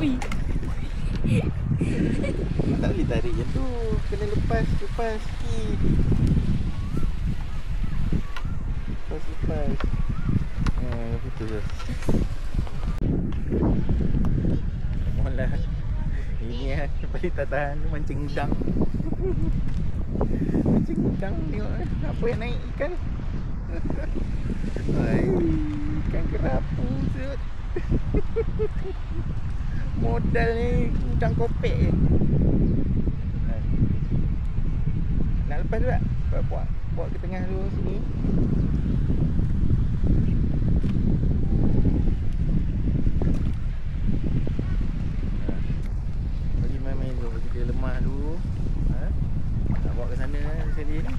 Ui. Tak boleh tarik je tu. Kena lepas sikit. Lepas. Betul tu. Mohonlah. Ini paling tak tahan mancing udang. Mancing udang tengok apa yang naik ikan. Hai, ikan kerapu sud. Modal ni udang kopek je. Nak lepas tu tak? Buat ke tengah dulu sini. Bagi main-main dulu, bagi dia lemah dulu. Nak bawa ke sana sekali ni.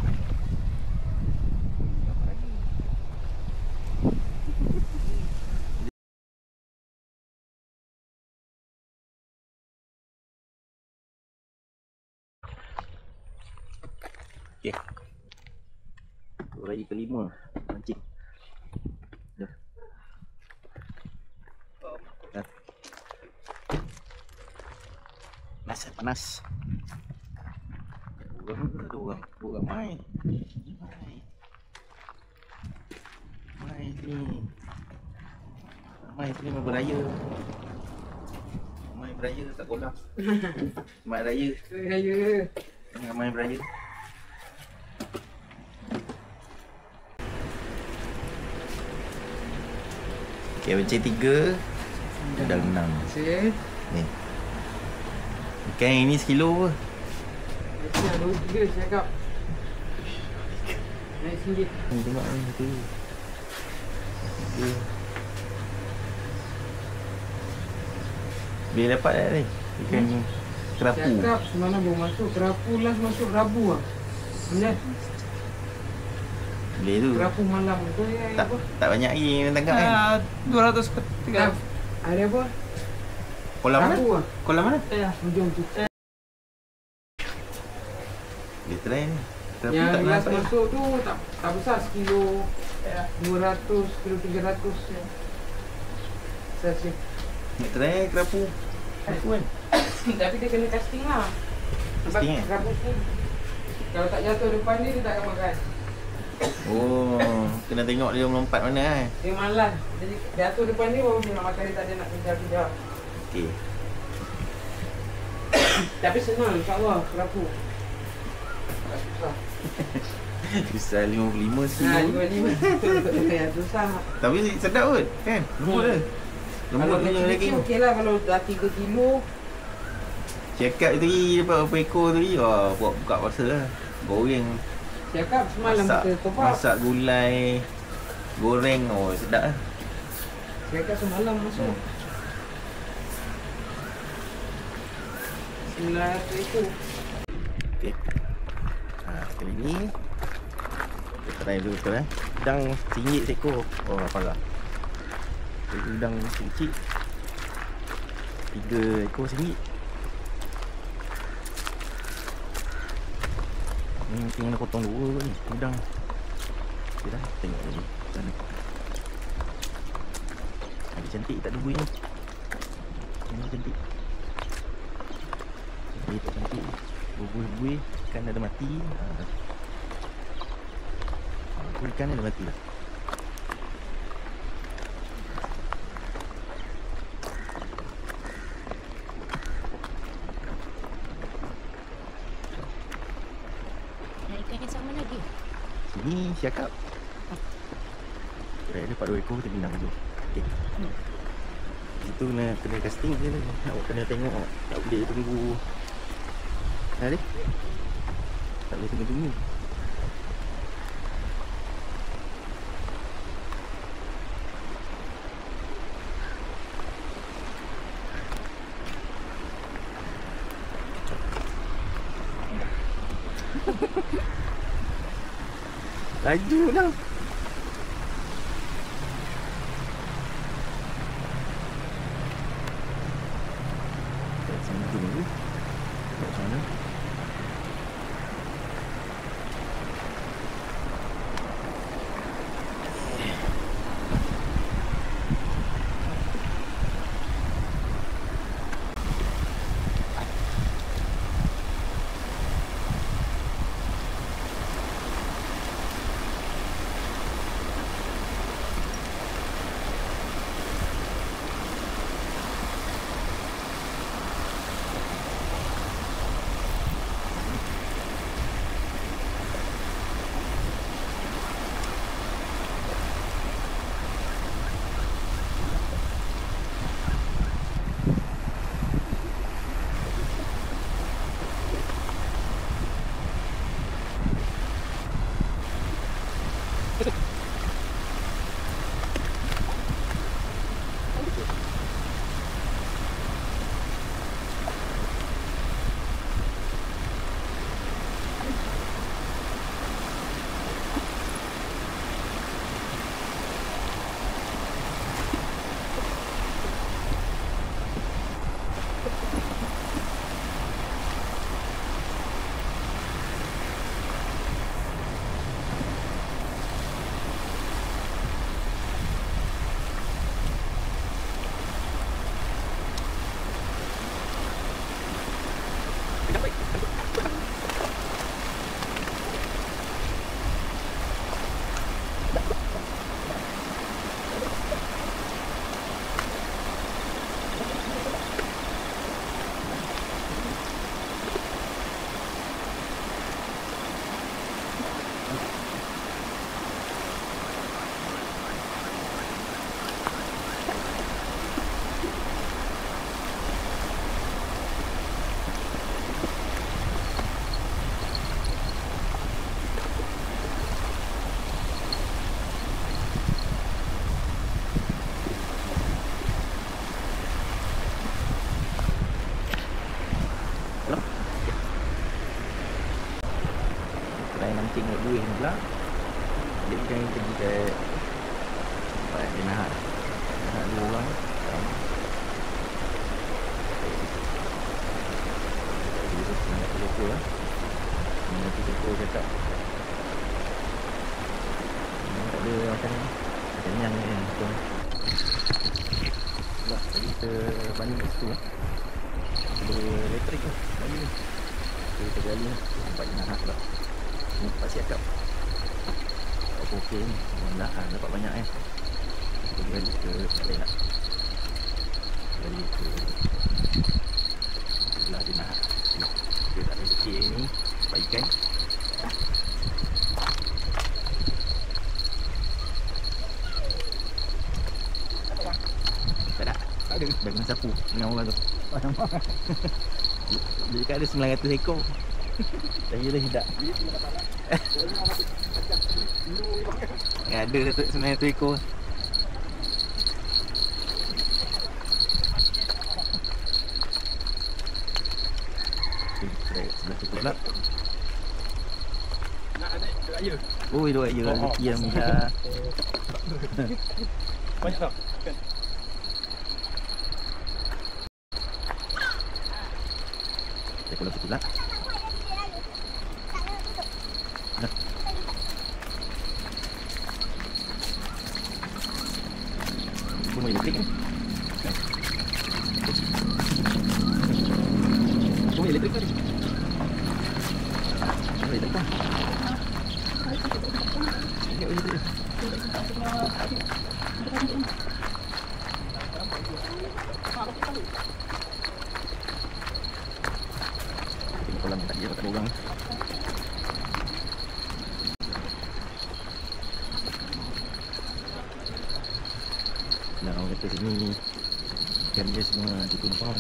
Okey. Raya kelima mancing. Jom. Panas. Orang main. Main ni. Main beraya. Main beraya tak kolam. Main raya. Main beraya. Okay, mancing 3 dah 6. Ni. Ikan yang ni sekilo ke? Macam 2 3 cakap. Naik RM1. Tengok ni tu. Okay. Boleh dapat tak ni? Ikan kerapu. Cakap semalam baru masuk. Kerapu last masuk Rabu lah. Benar? Boleh tu. Kerapu malam tu Tak, apa? tak banyak lagi yang tangkap kan? 200 ke 300. Ada apa? Kolam mana? Kerapu lah. Kolam mana? Hujung tu. Dia try ni. Kerapu Yang tak last nampak. masuk tu tak besar, sekilo 200, kilo 300 ya. Saya Nak try kerapu. Kerapu kan? tapi dia kena casting lah. Sebab Casting eh? kerapu tu kalau tak jatuh depan dia tak akan makan. Oh, kena tengok dia melompat mana kan? Dia malas. Jadi jatuh depan dia baru dia nak makan, dia tak ada nak kejar-kejar. Okey. Tapi senang insya-Allah kerapu. Tak susah. Susah 55 sekilo. 55 ya susah. Tapi sedap kot kan? Lembut dia. Lembut Kalau punya kecil daging. okey lah, kalau dah 3 kilo. Cakap tadi dapat berapa ekor tadi? Wah, buat buka puasa lah. Goreng. Cakap semalam kita top up. Masak gulai. Goreng. Oh, sedap lah. Cakap semalam masuk. 900 ekor. Okey. Kali ni kita try dulu sekarang. Udang RM1 seekor. Oh, apalah. Udang kecil 3 ekor RM1. Ni mungkin kena potong 2 ni udang. Okey dah, tengok ni sana. Ada cantik tak ada buih ni. Ini cantik. Ini tak cantik. Buih-buih ikan ada mati. Ikan ada mati lah. Ikan yang sama lagi. Sini siakap. Dia dapat 2 ekor kita pinang tu. Okey. Itu kena casting je lah. Awak kena tengok. Tak boleh tunggu. Ada? Tak boleh tunggu. Laju lah. Sini dulu. Macam mana? mancing kat buih ni pula. Dia ikan yang pergi ke tempat dia nak dua orang. Nak telur lah. Nanti telur cakap tak ada macam kenyang ni kan. Sebab tadi kita banding kat situ lah. Ada elektrik lah lagi ni. Kita gali lah. Tempat dia nak pula. Ni tempat siakap. Apa okey ni. Alhamdulillah dapat banyak kan. Kita gali ke balik lah. Gali ke sebelah dia nak. Dia tak ada kecil ni. Tempat ikan. Ada dah kena sapu dengan orang tu. Dia cakap ada 900 ekor. Saya dah tidak. Ada 900 ekor. Sebelah situ pula. Oh, dua air rezeki yang mudah. Banyak tak? Saya pulang situ lah. Dah. Bunga elektrik ni. Bunga elektrik tadi. Bunga elektrik kan? Bunga elektrik. Kolam tak ada orang. Nah, orang kata sini ikan dia semua ditumpang.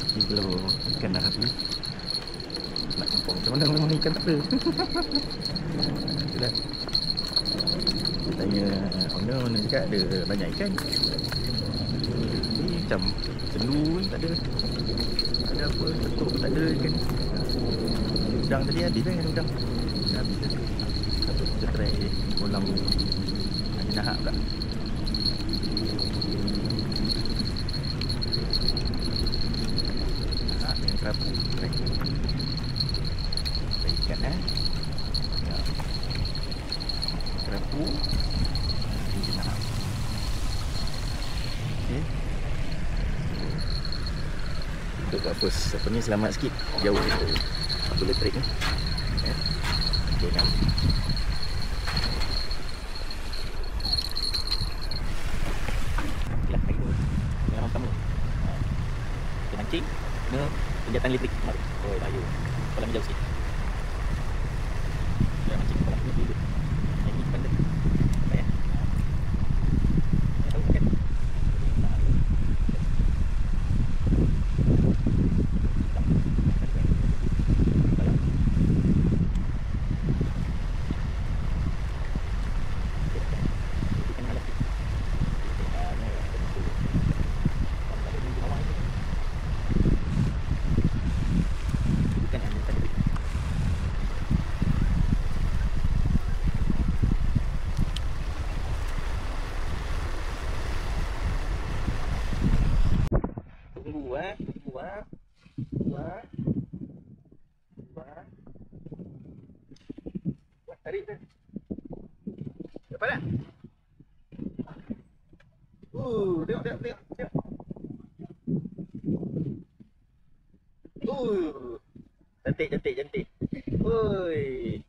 Jadi kalau ikan dah habis nak tumpang macam mana memang ikan tak ada. Itulah. Dia tanya owner cakap ada banyak ikan. Ni macam sendu ni tak ada. Ada apa, betul tak ada ikan. Udang tadi habis kan udang. Dah habis dah. Satu kita try kolam ada nahak pula. Nahak dengan kerapu. Try ikan ya. Kerapu. Ini nahak. Okay. Untuk first apa ni selamat sikit jauh dari api elektrik ni. Okey kan. Okeylah lagi dulu. Yang pertama. Kita mancing kena penjatan elektrik. Oh, bahaya. Kolam jauh sikit. Kita mancing kolam ni dulu. Yang ni pandai. Baik ya. Tahu kan? Tarik tu. Dapat tak? Tengok. Cantik. Oi.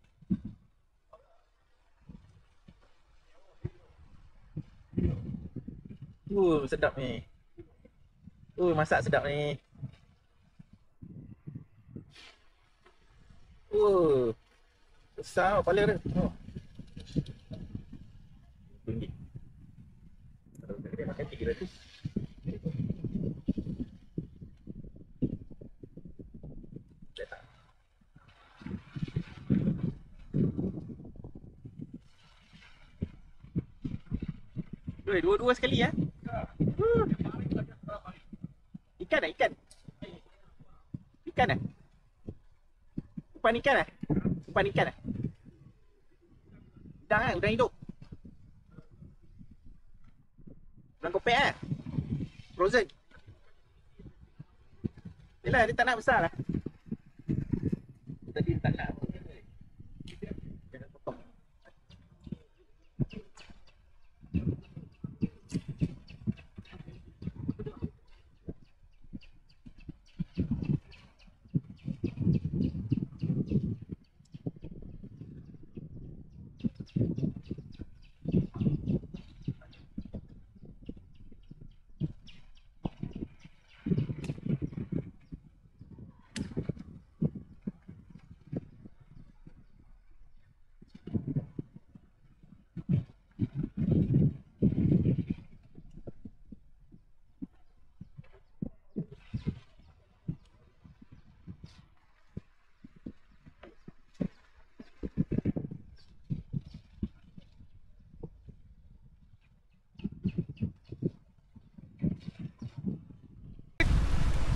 Sedap ni. Masak sedap ni. Besar kepala dia. RM1. Kalau dia makan 300. Letak. Dua-dua sekali ya. Ikan dah? Ikan dah? Umpan ikan dah? umpan ikan eh? Udang kan? Udang hidup. Udang kopek kan? Frozen. Yelah, dia tak nak besar lah. Tadi dia tak nak. Dia nak potong.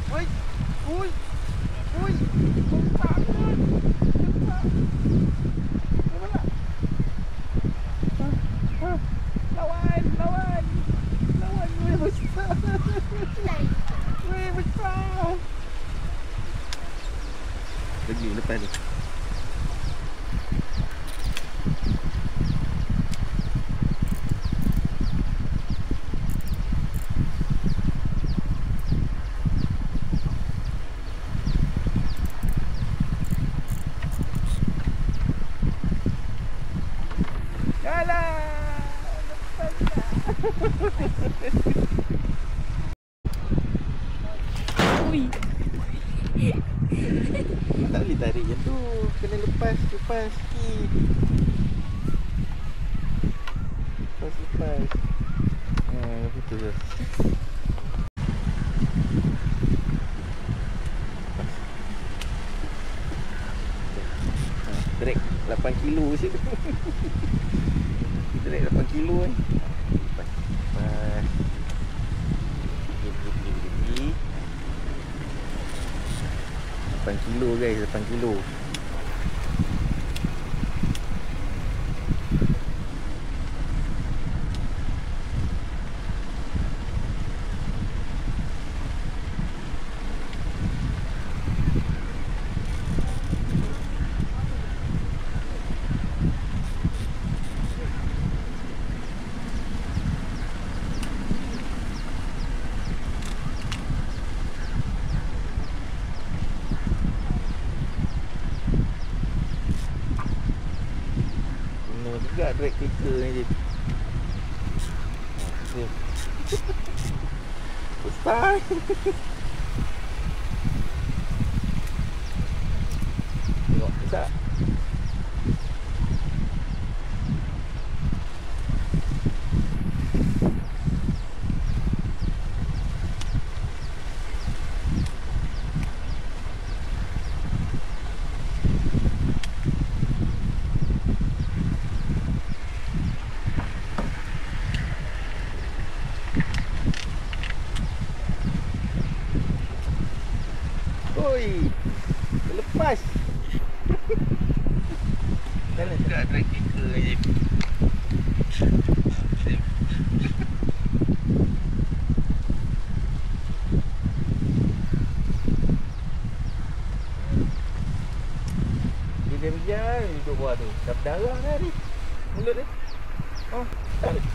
Ui, ui, ui, besar kan? Besar. Mana? Lawan, lawan, lawan, weh besar. Weh besar. Lagi lepas ni. Ui. Tak boleh tarik je tu. Kena lepas sikit. Lepas. Betul je. Drag 8 kilo je. Drag 8 kilo kan. Lepas. Gigi. 8 kilo guys, 8 kilo. Juga drag kereta ni je. Besar. Tengok besar. Oi, lepas. Mana juga drag kereta je. Dia diam duduk bawah tu. Dah berdarah dah ni. Mulut dia. Oh, tak boleh.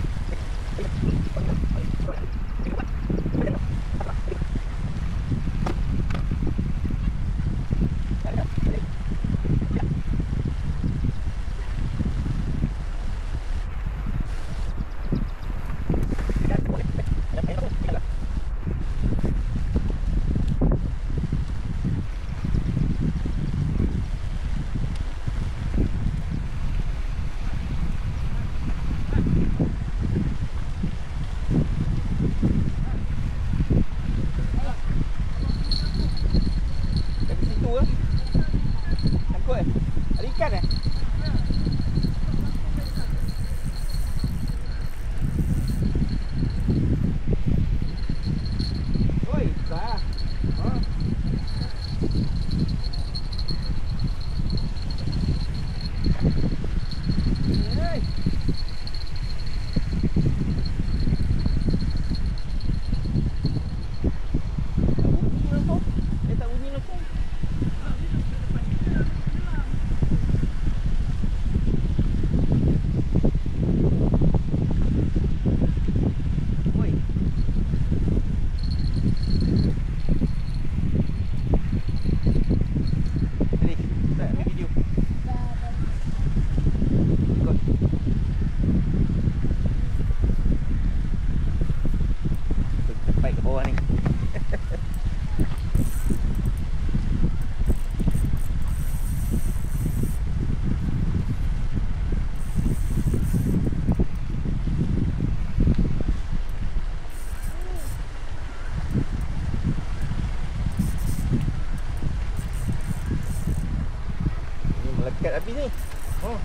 sampai ke bawah ni. Ini melekat habis ni. Oh.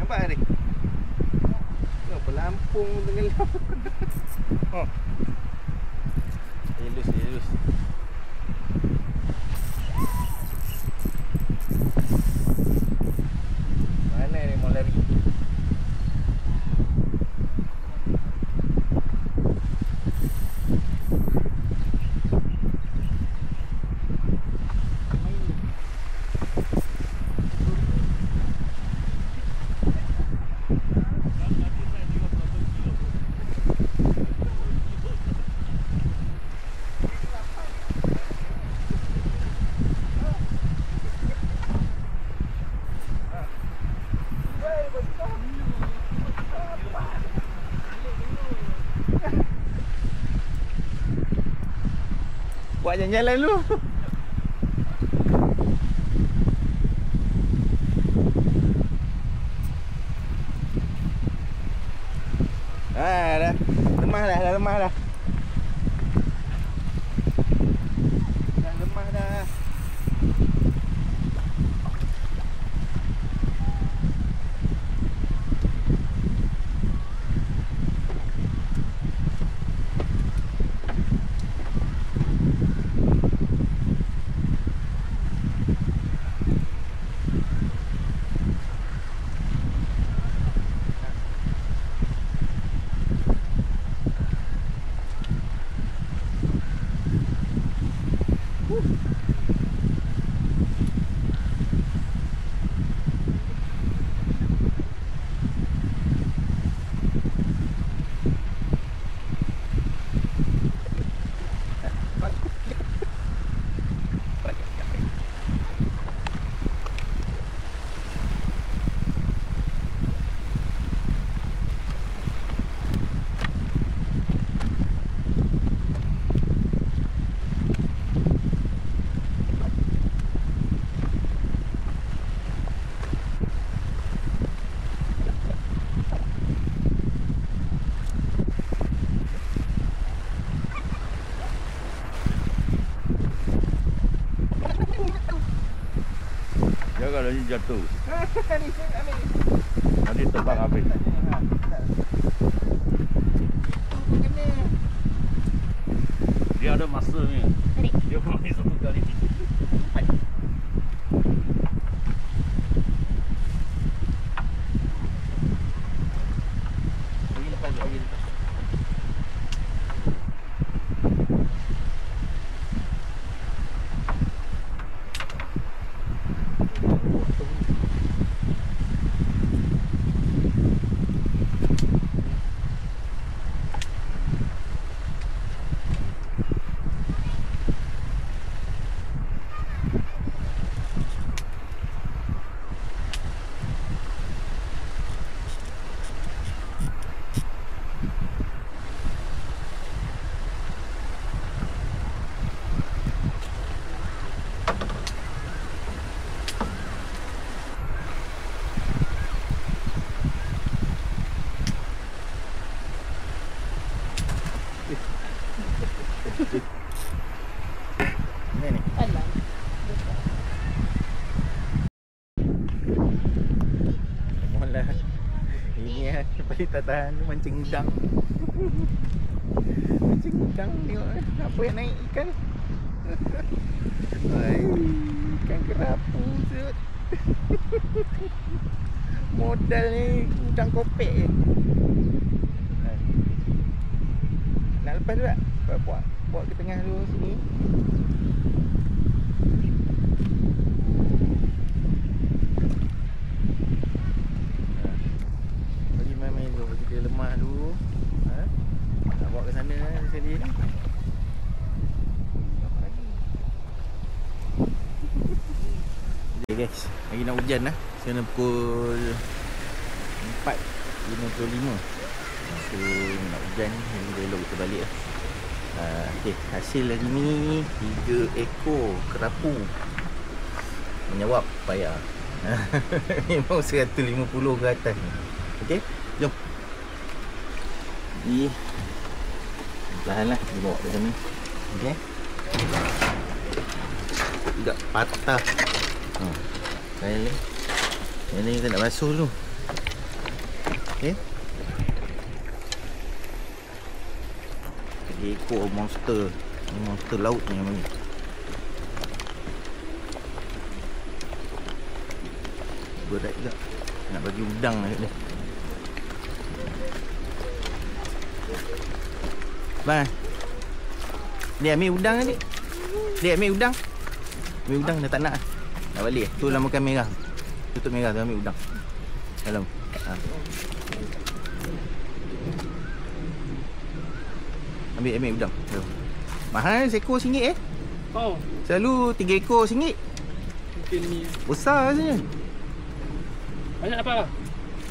Nampak ni? Kenapa Lampung tenggelam? Oh. Elus. Mana ni mau lari? Buat jalan-jalan dulu. Dah lemah dah. Dah lemah dah. Jangan lagi jatuh. Nanti terbang habis. Dia ada masanya. Dia main satu kali. Ini ni. Alah. Mula ini ya, paling tak tahan mancing udang. Mancing udang tengok apa yang naik ikan. Hai, ikan kerapu sud. Modal ni udang kopek je. Nak lepas tu tak? Buat ke tengah dulu sini. Bagi main-main dulu, bagi dia lemah dulu. Bawa ke sana sekali ni. Okay guys, lagi nak hujan lah. Sekarang pukul 4.55. So nak hujan, jadi dah elok kita balik lah. Okay, hasil hari ni 3 ekor kerapu. Menjawab payah. Memang 150 ke atas ni. Okay, jom. Jadi perlahan lah dia bawa ke sana. Okay, tidak patah. Sayang ni. Yang ni kita nak basuh dulu. Okay, 3 ekor monster. Ni monster laut ni yang ni. Berat juga. Nak bagi udang lah kat dia. Bang, dia ambil udang ni. Dia ambil udang. Ambil udang dah tak nak. Nak balik. Tu lamakan merah. Tutup merah tu ambil udang. Dalam. Ambil udang. Jom. Mahal seekor RM1 Oh, Selalu 3 ekor RM1. mungkin ni. Besar rasanya. Banyak apa?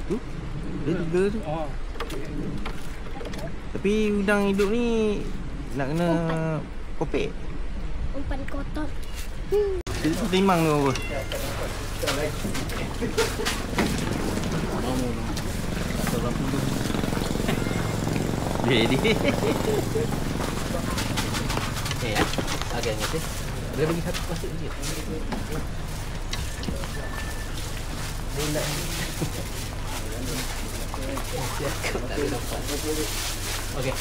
Tu. Dia 3 tu. Oh. Tapi udang hidup ni nak kena kopek. Umpan kotor. Dia timbang tu apa? Jadi. Ya. Agak ngerti. Boleh bagi satu plastik sikit. Okey.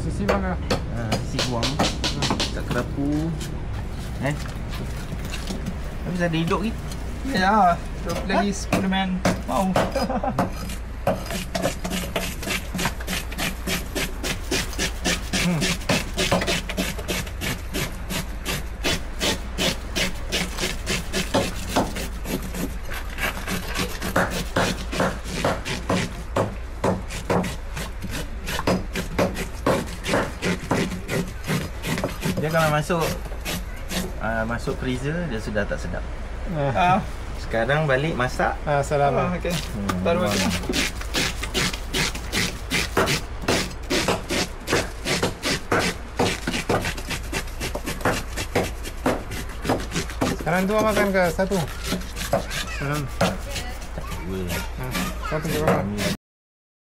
Sisi mana? Sisi buang. Tak kerapu. Habis ada hidup lagi. Ya, lagi Spiderman mau. Dia kalau masuk freezer dia sudah tak sedap. Sekarang balik masak. Salam. Okey. Taruh lagi. Sekarang dua makan ke satu? Salam. Dua. Satu juga makan.